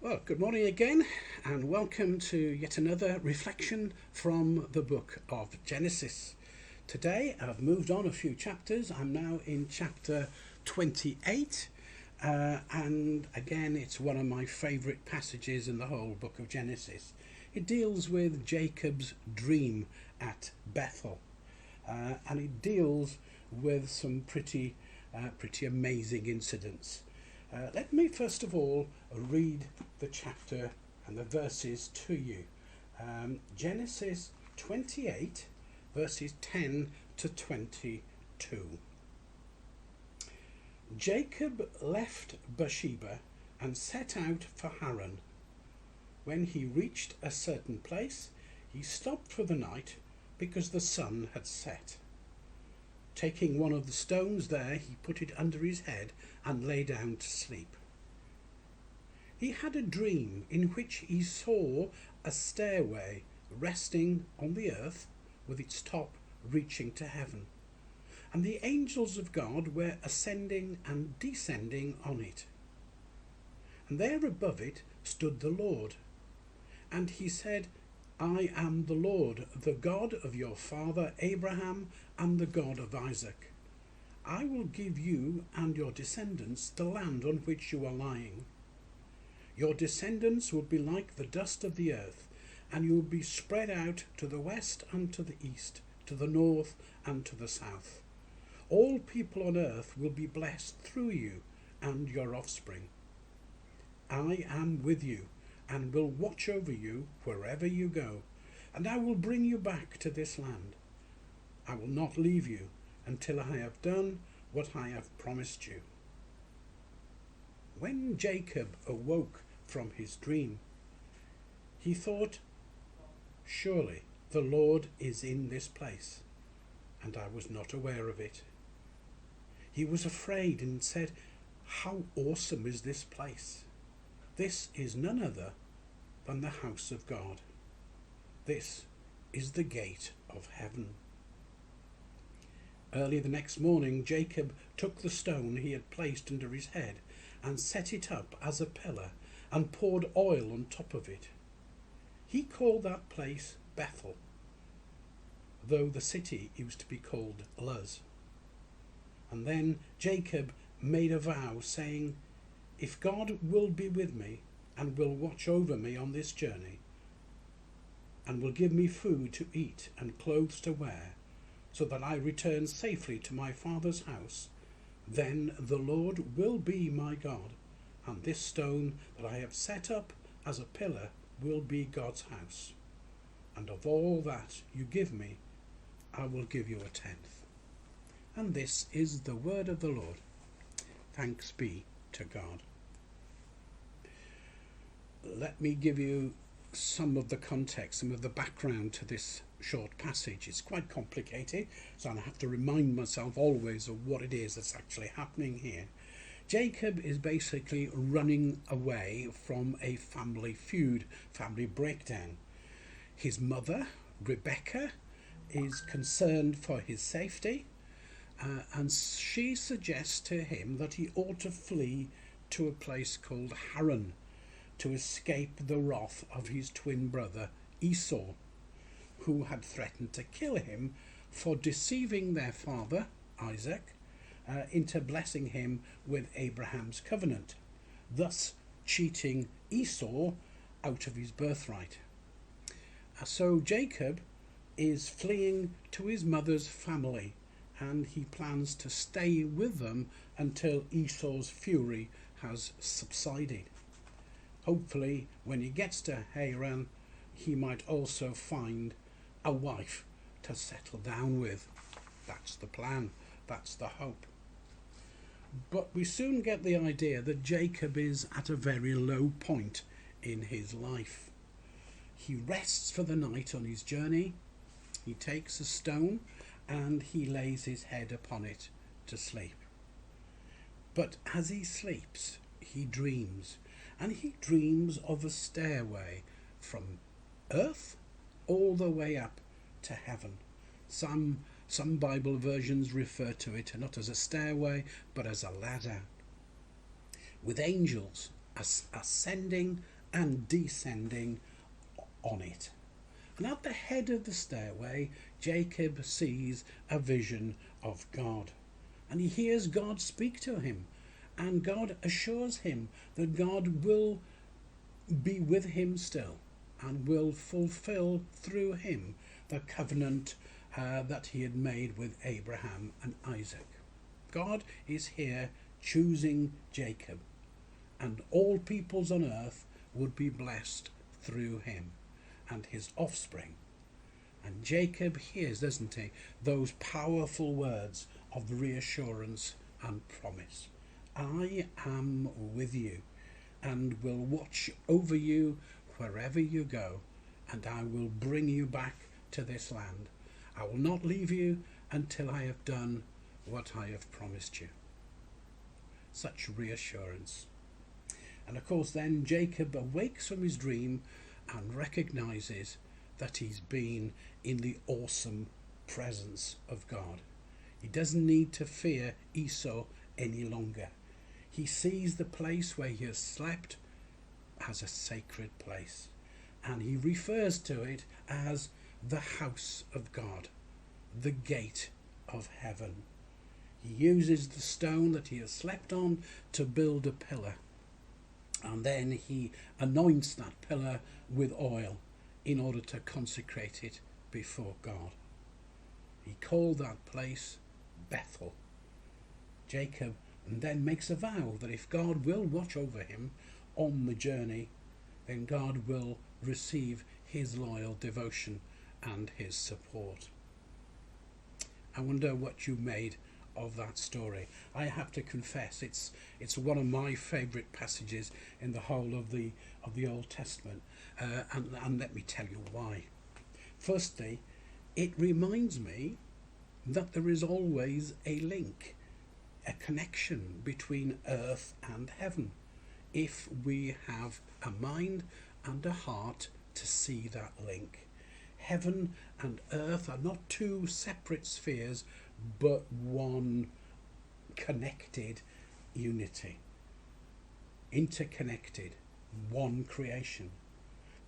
Well, good morning again, and welcome to yet another reflection from the book of Genesis. Today I've moved on a few chapters. I'm now in chapter 28, and again, it's one of my favourite passages in the whole book of Genesis. It deals with Jacob's dream at Bethel, and it deals with some pretty amazing incidents. Let me first of all read the chapter and the verses to you. Genesis 28, verses 10 to 22. Jacob left Beersheba and set out for Haran. When he reached a certain place, he stopped for the night because the sun had set. Taking one of the stones there, he put it under his head and lay down to sleep. He had a dream in which he saw a stairway resting on the earth with its top reaching to heaven, and the angels of God were ascending and descending on it. And there above it stood the Lord, and he said, I am the Lord, the God of your father Abraham and the God of Isaac. I will give you and your descendants the land on which you are lying. Your descendants will be like the dust of the earth, and you will be spread out to the west and to the east, to the north and to the south. All people on earth will be blessed through you and your offspring. I am with you and will watch over you wherever you go, and I will bring you back to this land. I will not leave you until I have done what I have promised you. When Jacob awoke from his dream, he thought, surely the Lord is in this place, and I was not aware of it. He was afraid and said, how awesome is this place! This is none other than the house of God. This is the gate of heaven. Early the next morning, Jacob took the stone he had placed under his head and set it up as a pillar and poured oil on top of it. He called that place Bethel, though the city used to be called Luz. And then Jacob made a vow, saying, if God will be with me and will watch over me on this journey, and will give me food to eat and clothes to wear, so that I return safely to my father's house, then the Lord will be my God, and this stone that I have set up as a pillar will be God's house. And of all that you give me, I will give you a tenth. And this is the word of the Lord. Thanks be to God. Let me give you some of the context, some of the background to this short passage. It's quite complicated, so I have to remind myself always of what it is that's actually happening here. Jacob is basically running away from a family feud, family breakdown. His mother, Rebecca, is concerned for his safety, and she suggests to him that he ought to flee to a place called Haran, to escape the wrath of his twin brother Esau, who had threatened to kill him for deceiving their father Isaac into blessing him with Abraham's covenant, thus cheating Esau out of his birthright. So Jacob is fleeing to his mother's family, and he plans to stay with them until Esau's fury has subsided. Hopefully, when he gets to Haran, he might also find a wife to settle down with. That's the plan. That's the hope. But we soon get the idea that Jacob is at a very low point in his life. He rests for the night on his journey. He takes a stone and he lays his head upon it to sleep. But as he sleeps, he dreams. And he dreams of a stairway from earth all the way up to heaven. Some Bible versions refer to it not as a stairway, but as a ladder, with angels ascending and descending on it. And at the head of the stairway, Jacob sees a vision of God. And he hears God speak to him. And God assures him that God will be with him still and will fulfill through him the covenant that he had made with Abraham and Isaac. God is here choosing Jacob, and all peoples on earth would be blessed through him and his offspring. And Jacob hears, doesn't he, those powerful words of reassurance and promise. I am with you and will watch over you wherever you go, and I will bring you back to this land. I will not leave you until I have done what I have promised you. Such reassurance. And of course then Jacob awakes from his dream and recognizes that he's been in the awesome presence of God. He doesn't need to fear Esau any longer. He sees the place where he has slept as a sacred place, and he refers to it as the house of God, the gate of heaven. He uses the stone that he has slept on to build a pillar, and then he anoints that pillar with oil in order to consecrate it before God. He called that place Bethel. Jacob then makes a vow that if God will watch over him on the journey, then God will receive his loyal devotion and his support. I wonder what you made of that story. I have to confess it's one of my favourite passages in the whole of the Old Testament, and let me tell you why. Firstly, it reminds me that there is always a link, a connection between earth and heaven, if we have a mind and a heart to see that link. Heaven and earth are not two separate spheres, but one connected unity, interconnected, one creation.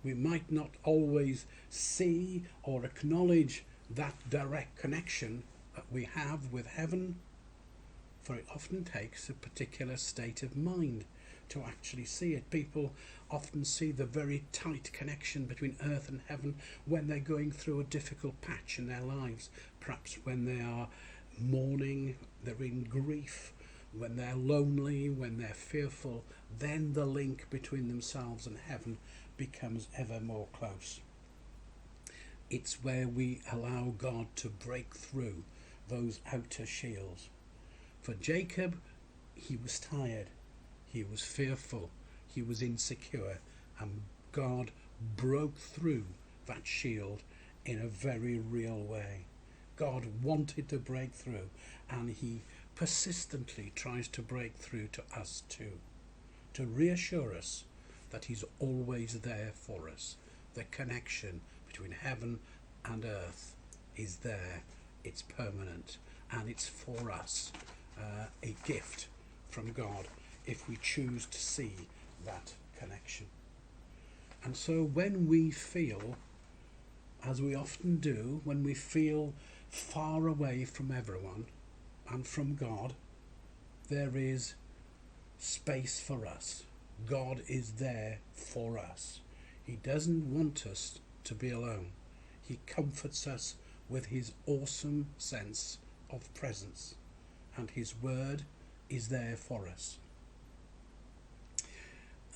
We might not always see or acknowledge that direct connection that we have with heaven, for it often takes a particular state of mind to actually see it. People often see the very tight connection between earth and heaven when they're going through a difficult patch in their lives, perhaps when they are mourning, they're in grief, when they're lonely, when they're fearful. Then the link between themselves and heaven becomes ever more close. It's where we allow God to break through those outer shields. For Jacob, he was tired, he was fearful, he was insecure, and God broke through that shield in a very real way. God wanted to break through, and he persistently tries to break through to us too, to reassure us that he's always there for us. The connection between heaven and earth is there, it's permanent, and it's for us, a gift from God if we choose to see that connection. And so when we feel, as we often do, when we feel far away from everyone and from God, there is space for us. God is there for us. He doesn't want us to be alone. He comforts us with his awesome sense of presence, and his word is there for us.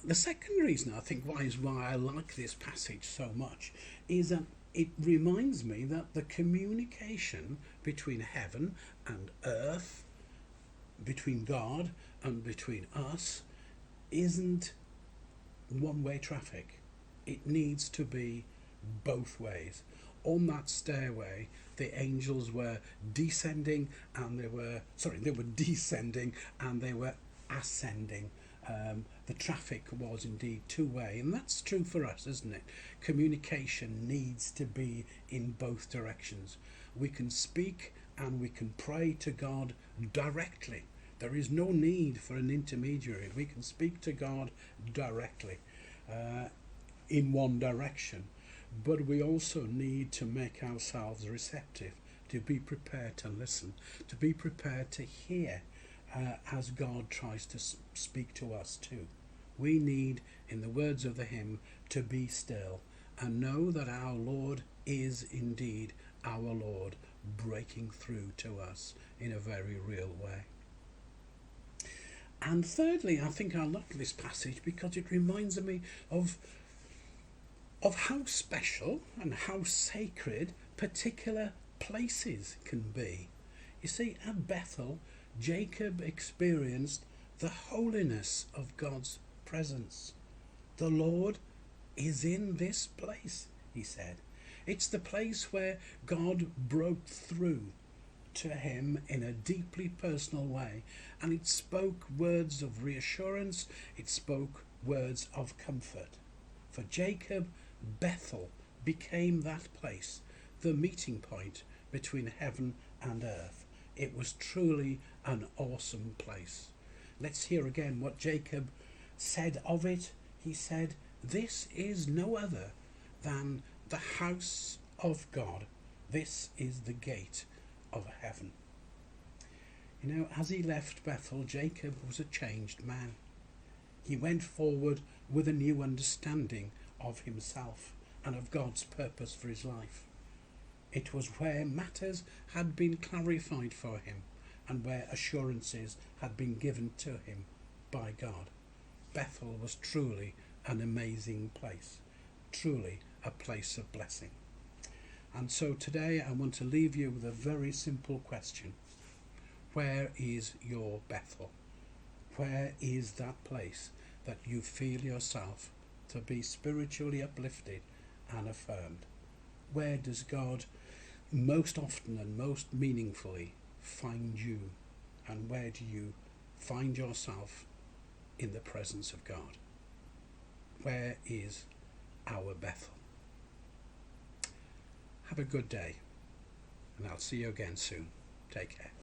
The second reason I think why I like this passage so much is that it reminds me that the communication between heaven and earth, between God and between us, isn't one-way traffic. It needs to be both ways. On that stairway, the angels were descending and they were descending and they were ascending. The traffic was indeed two-way, and that's true for us, isn't it? Communication needs to be in both directions. We can speak and we can pray to God directly There is no need for an intermediary. We can speak to God directly in one direction, but we also need to make ourselves receptive, to be prepared to listen, to be prepared to hear as God tries to speak to us too. We need, in the words of the hymn, to be still and know that our Lord is indeed our Lord, breaking through to us in a very real way. And thirdly, I think I love this passage because it reminds me of how special and how sacred particular places can be. You see, at Bethel, Jacob experienced the holiness of God's presence. The Lord is in this place, he said. It's the place where God broke through to him in a deeply personal way, and it spoke words of reassurance, it spoke words of comfort. For Jacob, Bethel became that place, the meeting point between heaven and earth. It was truly an awesome place. Let's hear again what Jacob said of it. He said, "This is no other than the house of God. This is the gate of heaven." You know, as he left Bethel, Jacob was a changed man. He went forward with a new understanding of himself and of God's purpose for his life. It was where matters had been clarified for him and where assurances had been given to him by God. Bethel was truly an amazing place, truly a place of blessing. And so today I want to leave you with a very simple question. Where is your Bethel? Where is that place that you feel yourself to be spiritually uplifted and affirmed? Where does God most often and most meaningfully find you? And where do you find yourself in the presence of God? Where is our Bethel? Have a good day, and I'll see you again soon. Take care.